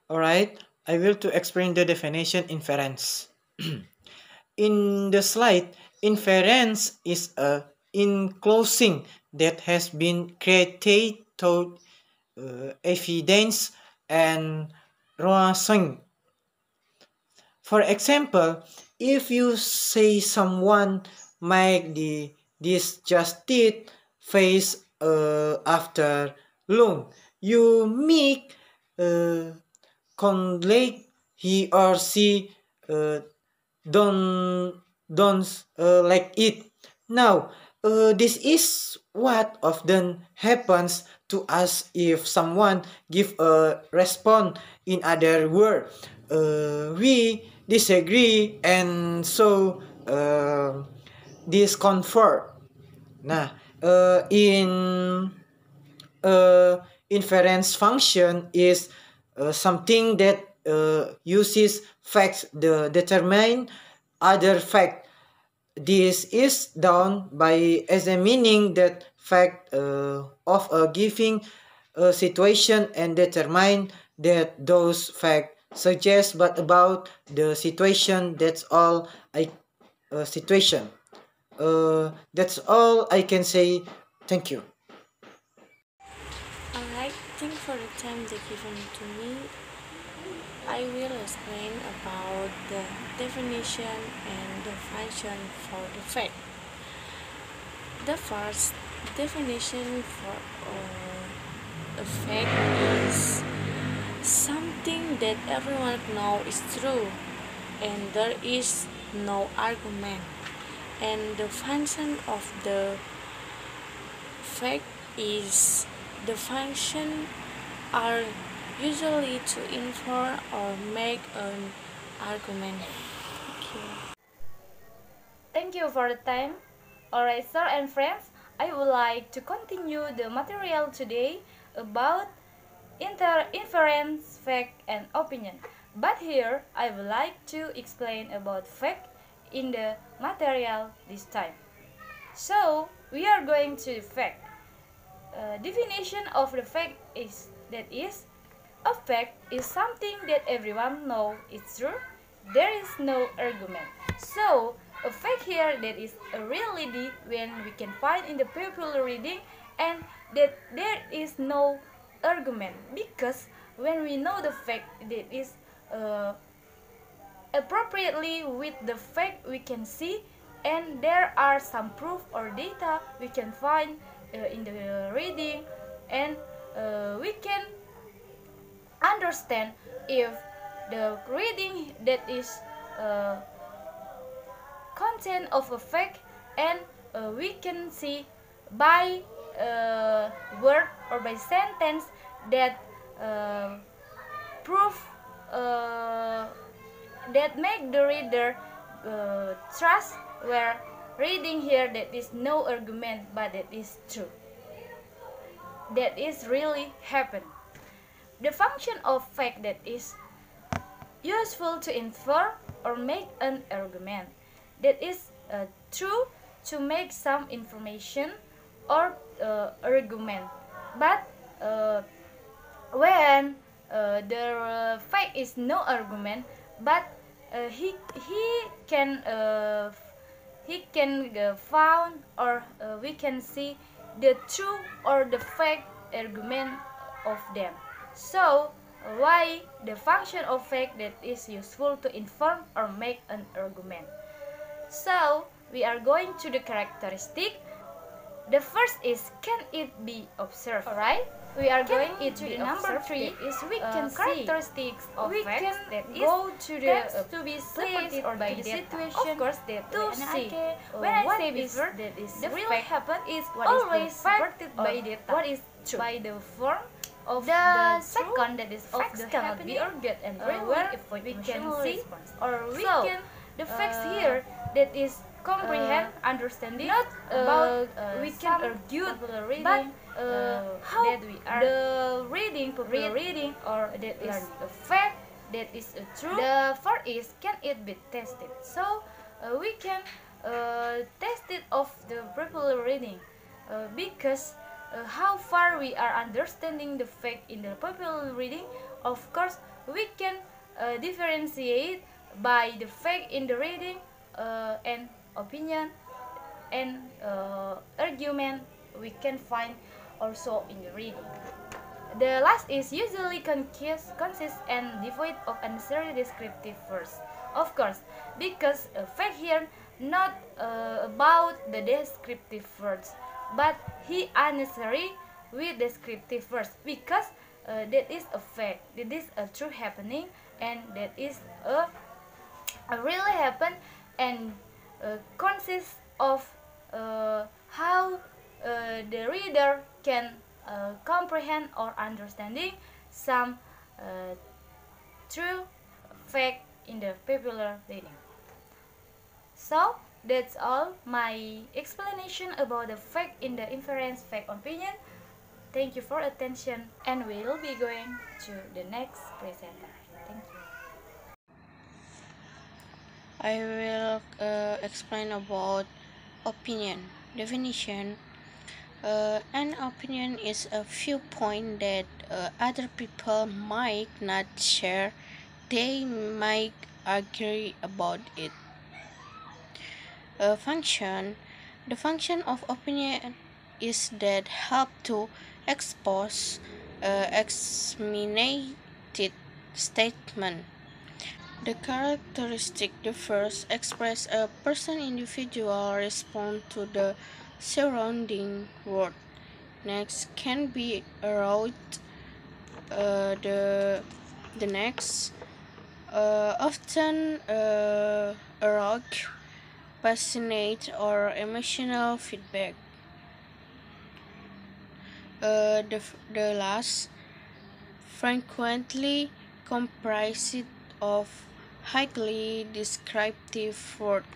Alright, I will to explain the definition inference. In the slide, inference is a enclosing that has been created to evidence and reasoning. For example, if you say someone make the disgusted face after long, you make uh, conflict he or she uh, don't like it. Now, this is what often happens to us if someone give a response in other word. We disagree and so discomfort. Nah, in inference function is something that uses facts to determine other fact. This is done by examining that fact of a given situation and determine that those facts suggest but about the situation. That's all I situation. That's all I can say. Thank you. Alright, thank you for the time that given to me. I will explain about the definition and the function for the fact. The first definition for a fact is something that everyone knows is true and there is no argument. And the function of the fact is the function are usually to infer or make an argument. Thank you. Thank you for the time. Alright, sir and friends, I would like to continue the material today about inference, fact, and opinion. But here, I would like to explain about fact in the material this time. So, we are going to fact. Definition of the fact is a fact is something that everyone knows is true. There is no argument. So, a fact here that is a reality when we can find in the popular reading and that there is no argument because when we know the fact that is appropriately with the fact we can see and there are some proof or data we can find in the reading and we can understand if the reading that is content of a fact and we can see by word or by sentence that prove that make the reader trust where reading here that is no argument but that is true, that is really happen. The function of fact that is useful to infer or make an argument, that is true to make some information or argument. But when the fact is no argument, but he can found or we can see the true or the fact argument of them. So why the function of fact that is useful to inform or make an argument. So we are going to the characteristic. The first is can it be observed? Alright, we are going into the number 3 is we can characteristics of facts that go to the to be placed or by the situation. Of course, that to see when I say before that is the really happen is what always is supported by data. What is true by the form of the second that is of the cannot be argued and where if we can see or we can the facts here that is comprehend understanding not about we can argue but how that we are the reading popular reading or that is a fact that is a truth. The fourth is can it be tested, so we can test it of the popular reading because how far we are understanding the fact in the popular reading. Of course, we can differentiate by the fact in the reading and opinion and argument we can find also in the reading. The last is usually concise and devoid of unnecessary descriptive words. Of course, because fact here not about the descriptive words, but he unnecessary with descriptive words because that is a fact, that is a true happening, and that is a really happen and consists of how the reader can comprehend or understanding some uh, true fact in the popular reading. So that's all my explanation about the fact in the inference fact opinion. Thank you for attention, and we'll be going to the next presenter. Thank you. I will explain about opinion definition. An opinion is a viewpoint that other people might not share. They might agree about it. Function. The function of opinion is that help to expose examinated statement. The characteristic the first express a person individual response to the surrounding world. Next can be aroused. The next often arouse passionate or emotional feedback. The last frequently comprised of highly descriptive words.